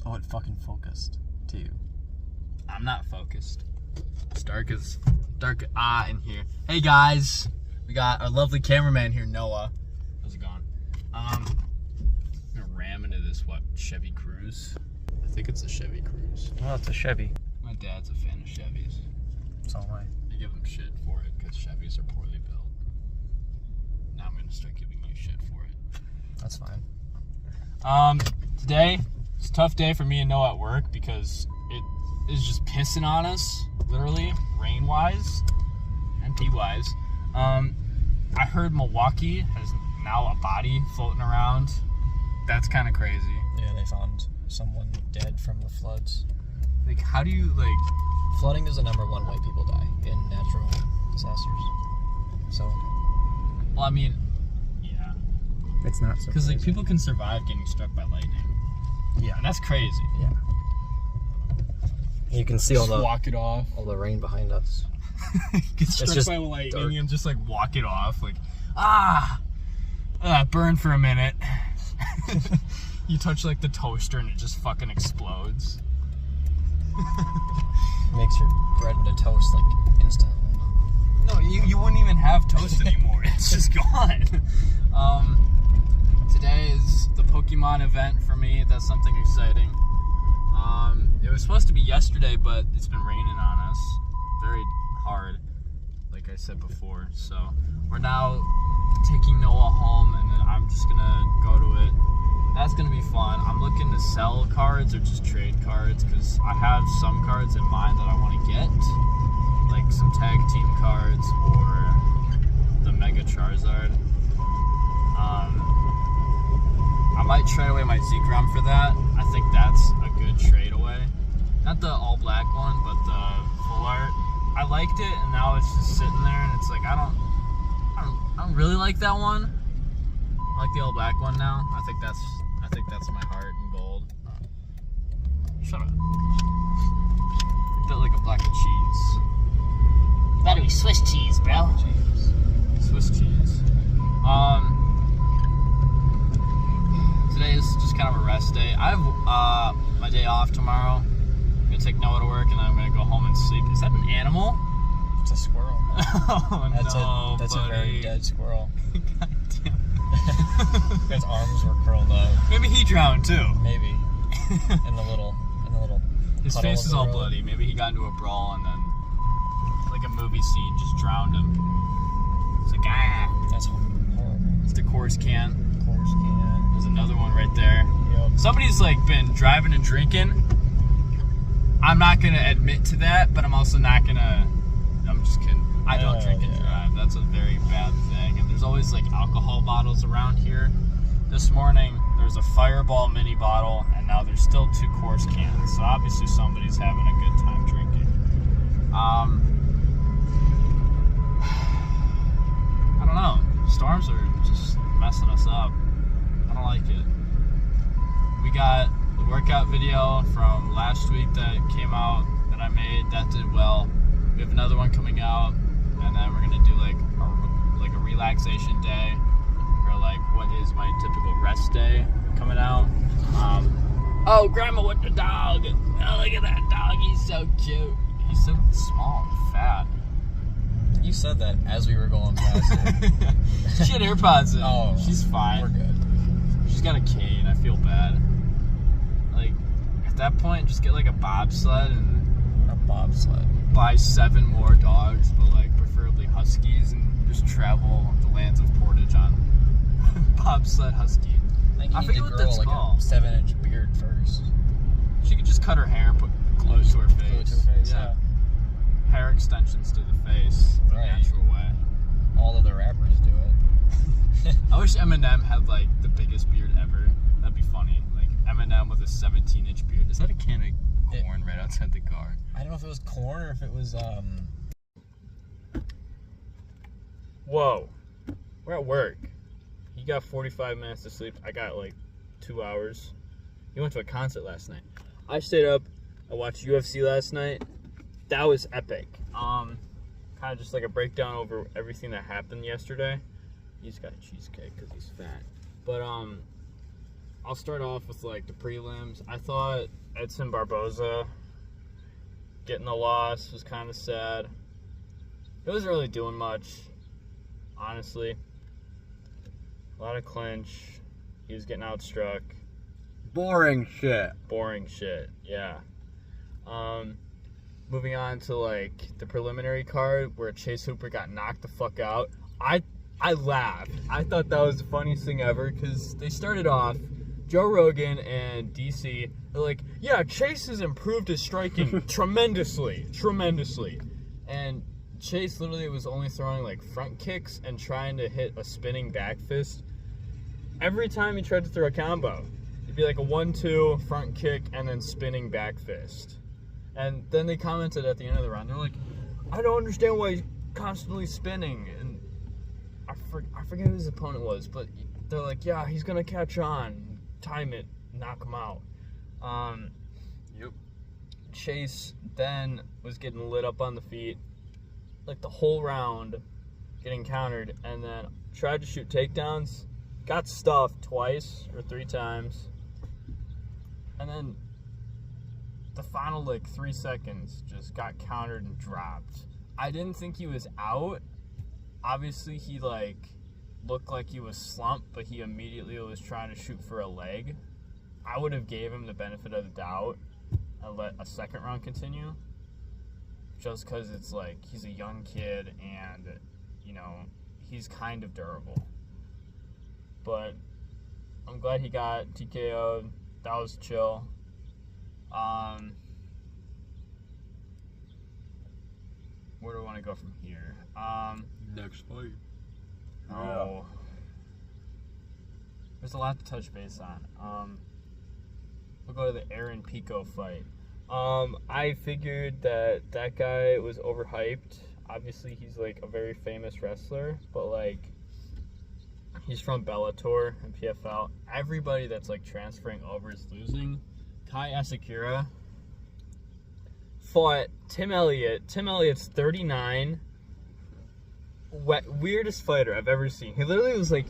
Oh, it fucking focused to you. I'm not focused. It's dark in here. Hey guys, we got our lovely cameraman here, Noah. How's it going? I'm gonna ram into this Chevy Cruze. I think it's a Chevy Cruze. Oh, it's a Chevy. My dad's a fan of Chevys. So am I. I give him shit for it because Chevys are poorly built. Now I'm gonna start giving you shit for it. That's fine. Today it's a tough day for me and Noah at work because it is just pissing on us, literally, rain-wise, MP-wise. I heard Milwaukee has now a body floating around. That's kind of crazy. Yeah, they found someone dead from the floods. Like, how do you, like... Flooding is the number one way people die in natural disasters. So... Well, I mean, yeah. It's not so because, like, people can survive getting struck by lightning. Yeah. And that's crazy. Yeah. You can see all Just the... walk it off. All the rain behind us. Get struck by lightning and just, like, walk it off. Like, burn for a minute. You touch, like, the toaster and it just fucking explodes. Makes your bread into toast, like, instantly. No, you wouldn't even have toast anymore. It's just gone. Today is the Pokemon event for me. That's something exciting. It was supposed to be yesterday, but it's been raining on us very hard, like I said before. So we're now taking Noah home, and then I'm just gonna go to it. That's gonna be fun. I'm looking to sell cards or just trade cards because I have some cards in mind that I want to get, like some tag team cards or the Mega Charizard. I might trade away my Zekrom for that. I think that's a good trade away. Not the all black one, but the full art. I liked it, and now it's just sitting there, and it's like I don't really like that one. I like the all black one now. I think that's my heart in gold. Shut up. Felt like a block of cheese. That'd be Swiss cheese, bro. Swiss cheese. Today is just kind of a rest day. I have my day off tomorrow. I'm gonna take Noah to work, and then I'm gonna go home and sleep. Is that an animal? It's a squirrel. Oh, that's buddy. a very dead squirrel. God damn. His arms were curled up. Maybe he drowned too. Maybe. in the little His puddle face of is the all road. bloody. Maybe he got into a brawl and then, like a movie scene, just drowned him. It's like, That's horrible. It's the course can. Of course, can. There's another one right there. Yep. Somebody's like been driving and drinking. I'm not gonna admit to that, but I'm also not gonna. I'm just kidding. I don't drink and drive. That's a very bad thing. And there's always like alcohol bottles around here. This morning there's a Fireball mini bottle, and now there's still 2 course cans. So obviously somebody's having a good time drinking. I don't know. Storms are just messing us up. I don't like it. We got the workout video from last week that came out that I made. That did well. We have another one coming out, and then we're gonna do like a relaxation day, or like what is my typical rest day coming out. Oh, Grandma with the dog! Oh, look at that dog. He's so cute. He's so small and fat. You said that as we were going past it. She had AirPods in. Oh, she's fine. We're good. She's got a cane. I feel bad. Like, at that point, just get like a bobsled and A bobsled. buy 7 more dogs, but like preferably huskies, and just travel the lands of Portage on bobsled husky. I forget what that's like called. a 7-inch beard first. She could just cut her hair and put glue to her face. Glue to her face, yeah. Hair extensions to the face, the Right. natural way. All of the rappers do it. I wish Eminem had like the biggest beard ever. That'd be funny. Like Eminem with a 17-inch beard. Is that a can of corn right outside the car? I don't know if it was corn or if it was Whoa. We're at work. He got 45 minutes to sleep. I got like 2 hours. He went to a concert last night. I stayed up. I watched UFC last night. That was epic. Kind of just like a breakdown over everything that happened yesterday. He's got a cheesecake because he's fat. But I'll I'll start off with like the prelims. I thought Edson Barboza getting the loss was kind of sad. He wasn't really doing much, honestly. A lot of clinch. He was getting outstruck. Boring shit. Boring shit, yeah. Moving on to like the preliminary card where Chase Hooper got knocked the fuck out. I laughed. I thought that was the funniest thing ever because they started off, Joe Rogan and DC, they're like, yeah, Chase has improved his striking tremendously. And Chase literally was only throwing like front kicks and trying to hit a spinning back fist. Every time he tried to throw a combo, it'd be like a 1-2 front kick and then spinning back fist. And then they commented at the end of the round, they're like, I don't understand why he's constantly spinning. And I forget who his opponent was, but they're like, yeah, he's going to catch on, time it, knock him out. Yep. Chase then was getting lit up on the feet, like the whole round, getting countered, and then tried to shoot takedowns, got stuffed twice or 3 times, and then the final like 3 seconds just got countered and dropped. I didn't think he was out. Obviously he like looked like he was slumped, but he immediately was trying to shoot for a leg. I would have gave him the benefit of the doubt and let a second round continue, just because it's like he's a young kid and, you know, he's kind of durable. But I'm glad he got TKO'd. That was chill. Where do I want to go from here? Next fight. Oh. There's a lot to touch base on. We'll go to the Aaron Pico fight. I figured that guy was overhyped. Obviously, he's like a very famous wrestler, but like he's from Bellator and PFL. Everybody that's like transferring over is losing. Kai Asakura fought Tim Elliott. Tim Elliott's 39. Weirdest fighter I've ever seen. He literally was like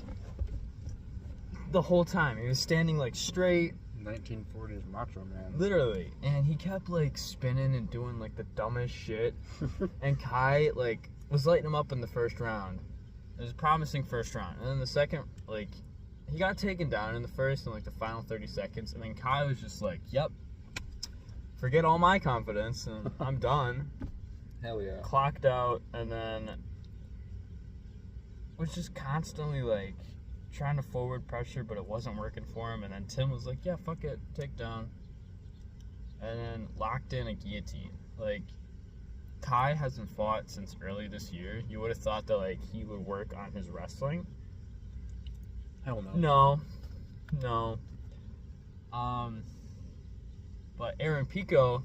the whole time. He was standing like straight. 1940s Macho Man. Literally. And he kept like spinning and doing like the dumbest shit. And Kai like was lighting him up in the first round. It was a promising first round. And then the second, like, he got taken down in the first and like the final 30 seconds. And then Kai was just like, yep, forget all my confidence and I'm done. Hell yeah. Clocked out and then was just constantly like trying to forward pressure, but it wasn't working for him. And then Tim was like, yeah, fuck it, takedown. And then locked in a guillotine. Like, Kai hasn't fought since early this year. You would have thought that like he would work on his wrestling. Hell no. No. But Aaron Pico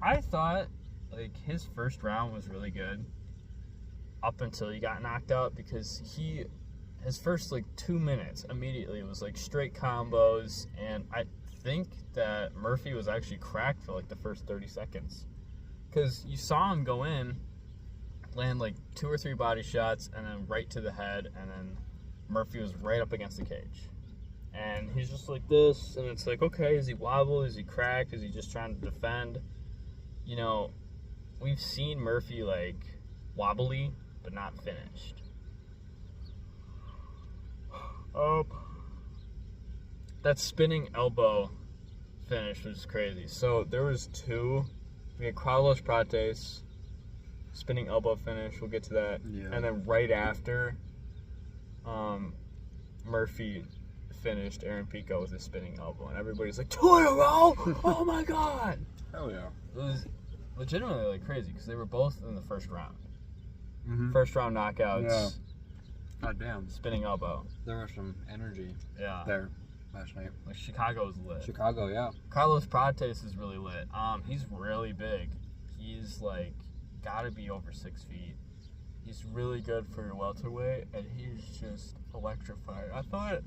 I thought like his first round was really good up until he got knocked out, because his first like 2 minutes immediately was like straight combos, and I think that Murphy was actually cracked for like the first 30 seconds. Because you saw him go in, land like 2 or 3 body shots, and then right to the head, and then Murphy was right up against the cage. And he's just like this, and it's like, okay, is he wobble? Is he cracked? Is he just trying to defend? You know, we've seen Murphy like wobbly, but not finished. That spinning elbow finish was crazy. So there was 2. We had Carlos Prates, spinning elbow finish. We'll get to that. Yeah. And then right after, Murphy finished Aaron Pico with his spinning elbow, and everybody's like, 2 in a row? Oh my god! Hell yeah. It was legitimately like crazy because they were both in the first round. Mm-hmm. First round knockouts. Yeah. God damn. Spinning elbow. There was some energy Yeah. last night. Like Chicago was lit. Chicago, yeah. Carlos Prates is really lit. He's really big. He's like gotta be over 6 feet. He's really good for your welterweight, and he's just electrified. I thought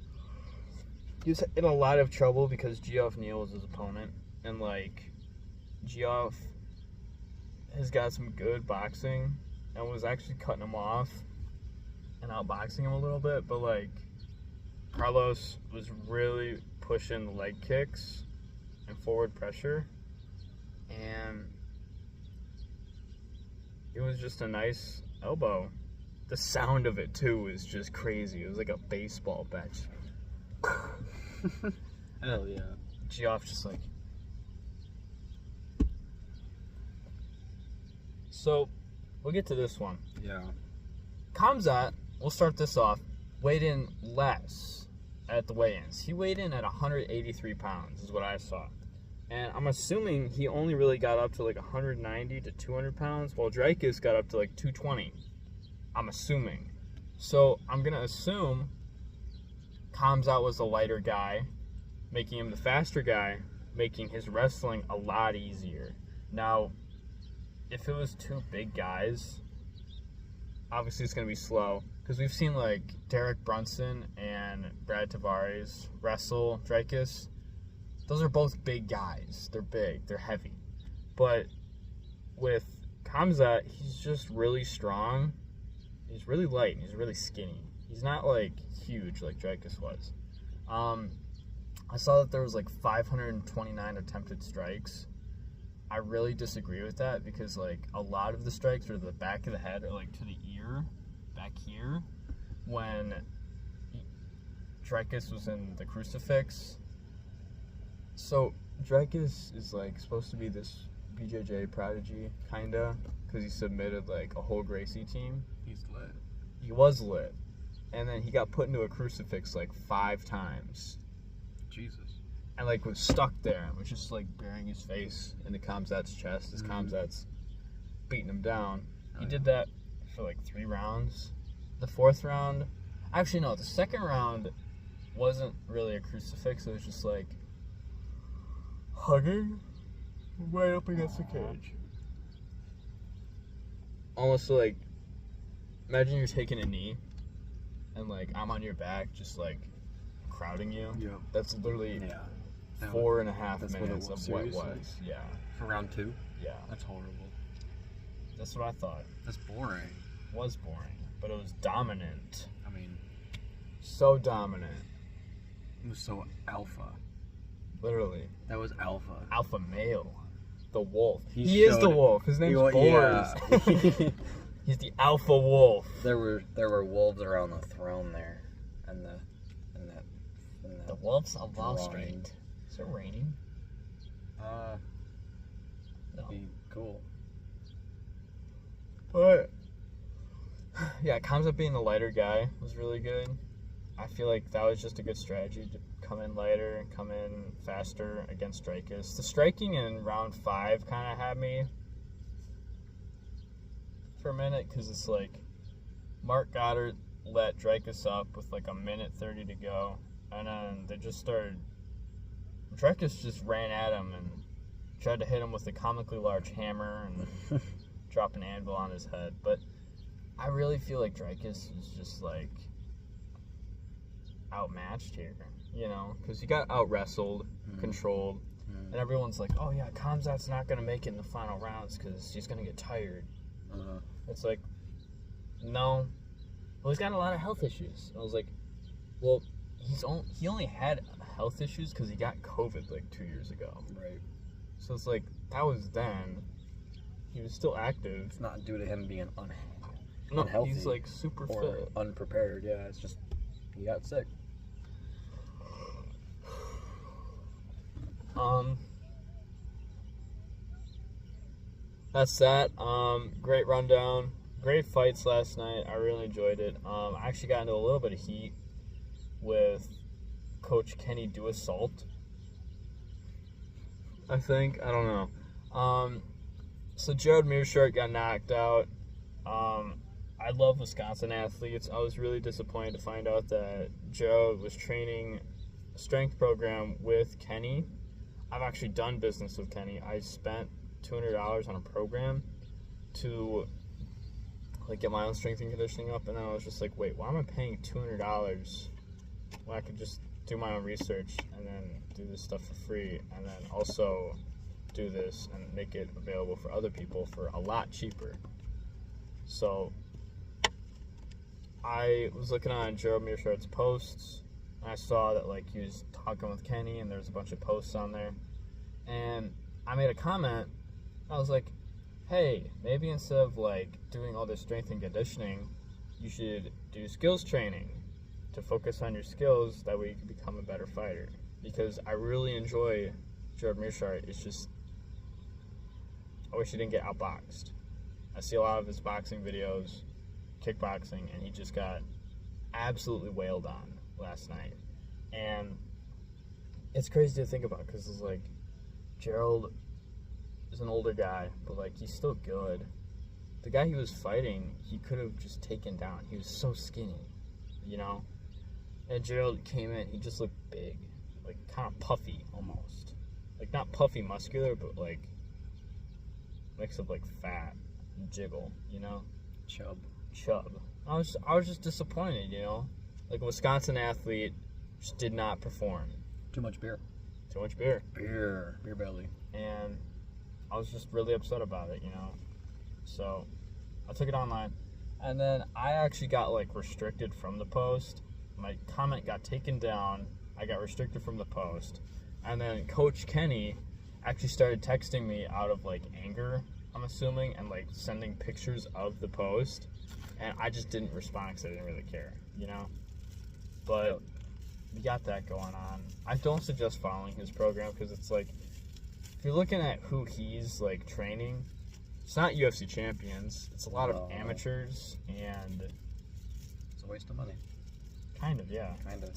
he was in a lot of trouble because Geoff Neal was his opponent, and like Geoff has got some good boxing and was actually cutting him off and outboxing him a little bit, but like Carlos was really pushing the leg kicks and forward pressure, and it was just a nice elbow. The sound of it too was just crazy. It was like a baseball bat. Hell yeah. Geoff just like. So, we'll get to this one. Yeah. Kamzat, we'll start this off, weighed in less at the weigh-ins. He weighed in at 183 pounds, is what I saw. And I'm assuming he only really got up to like 190 to 200 pounds, while Dreykus got up to like 220. I'm assuming. So, I'm going to assume Kamzat was the lighter guy, making him the faster guy, making his wrestling a lot easier. Now, if it was two big guys, obviously it's going to be slow. Because we've seen like Derek Brunson and Brad Tavares wrestle Dreykus. Those are both big guys. They're big. They're heavy. But with Kamzat, he's just really strong. He's really light and he's really skinny. He's not like huge like Dreykus was. I saw that there was like 529 attempted strikes. I really disagree with that because like a lot of the strikes are the back of the head or like to the ear, back here, when Dreykus was in the crucifix. So Dreykus is like supposed to be this BJJ prodigy kinda because he submitted like a whole Gracie team. He's lit. He was lit, and then he got put into a crucifix like 5 times. Jesus. And like was stuck there and was just like burying his face into Kamzat's chest as Kamzat's beating him down. He did that for like 3 rounds. The 4th round, actually no, the 2nd round wasn't really a crucifix. It was just like hugging right up against the cage. Almost like, imagine you're taking a knee and like I'm on your back just like crowding you. Yep. That's literally Yeah. 4.5 That's what minutes it was, of what seriously? was. Yeah. For round 2? Yeah. That's horrible. That's what I thought. That's boring. Was boring, but it was dominant. I mean, So dominant. it was so alpha. Literally. That was alpha. Alpha male. The wolf. He He is the showed- wolf. His name's Boris. Yeah. He's the alpha wolf. There were wolves around the throne there, and the The wolves of Wall drawing. Street. Is it raining? That'd be cool. But yeah, Kamzat being the lighter guy was really good. I feel like that was just a good strategy to come in lighter and come in faster against Dreykus. The striking in round 5 kind of had me for a minute because it's like Mark Goddard let Dreykus up with like 1:30 to go, and then they just started. Dreykus just ran at him and tried to hit him with a comically large hammer and drop an anvil on his head. But I really feel like Dreykus was just like outmatched here, you know, because he got out wrestled, controlled, and everyone's like, "Oh yeah, Kamzat's not gonna make it in the final rounds because he's gonna get tired." It's like, no. Well, he's got a lot of health issues. I was like, well, he only had health issues because he got COVID like 2 years ago. Right. So it's like that was then. He was still active. It's not due to him being No, unhealthy he's like super or fit. unprepared. Yeah, it's just he got sick. That's that. Great rundown. Great fights last night. I really enjoyed it. I actually got into a little bit of heat with Coach Kenny Duassault. I think. I don't know. So Jared Mearshart got knocked out. I love Wisconsin athletes. I was really disappointed to find out that Jared was training a strength program with Kenny. I've actually done business with Kenny. I spent $200 on a program to like get my own strength and conditioning up, and then I was just like, wait, why am I paying $200 when I could just do my own research and then do this stuff for free, and then also do this and make it available for other people for a lot cheaper. So I was looking on Gerald Mearshart's posts, and I saw that like he was talking with Kenny, and there's a bunch of posts on there, and I made a comment. I was like, hey, maybe instead of like doing all this strength and conditioning, you should do skills training to focus on your skills. That way you can become a better fighter. Because I really enjoy Gerard Meerschaert. It's just, I wish he didn't get outboxed. I see a lot of his boxing videos, kickboxing, and he just got absolutely wailed on last night. And it's crazy to think about, because it's like, Gerald is an older guy, but like he's still good. The guy he was fighting, he could have just taken down. He was so skinny, you know? And Gerald came in, he just looked big, like kind of puffy almost. Like not puffy muscular, but like mix of like fat and jiggle, you know? Chub. I was just disappointed, you know? Like a Wisconsin athlete just did not perform. Too much beer. Too much beer. Beer belly. And I was just really upset about it, you know? So I took it online, and then I actually got like restricted from the post. My comment got taken down. I got restricted from the post, and then Coach Kenny actually started texting me out of like anger, I'm assuming, and like sending pictures of the post, and I just didn't respond because I didn't really care, you know? But we got that going on. I don't suggest following his program, because it's like, if you're looking at who he's like training, it's not UFC champions. It's a lot of amateurs, and It's a waste of money. kind of, yeah. Kind of.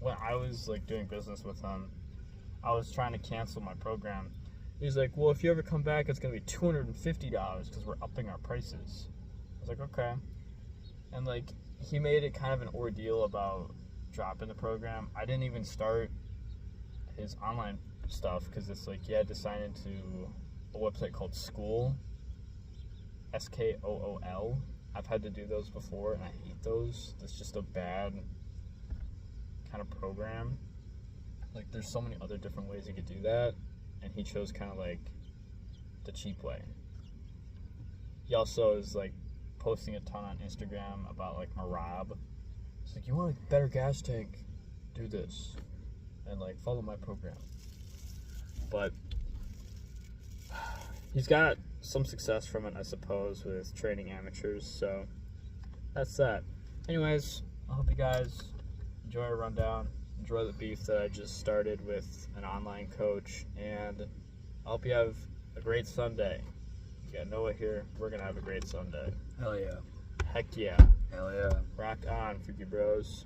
When I was like doing business with him, I was trying to cancel my program. He's like, well, if you ever come back, it's gonna be $250 because we're upping our prices. I was like, okay. And like, he made it kind of an ordeal about dropping the program. I didn't even start his online stuff because it's like you had to sign into a website called School, SKOOL. I've had to do those before, and I hate those. It's just a bad kind of program. Like, there's so many other different ways you could do that, and he chose kind of like the cheap way. He also is like posting a ton on Instagram about like Marab. It's like, you want a better gas tank? Do this, and like follow my program. But he's got some success from it, I suppose, with training amateurs. So that's that. Anyways, I hope you guys enjoy our rundown. Enjoy the beef that I just started with an online coach, and I hope you have a great Sunday. You got Noah here. We're gonna have a great Sunday. Hell yeah. Heck yeah. Hell yeah. Rock on, Freaky Bros.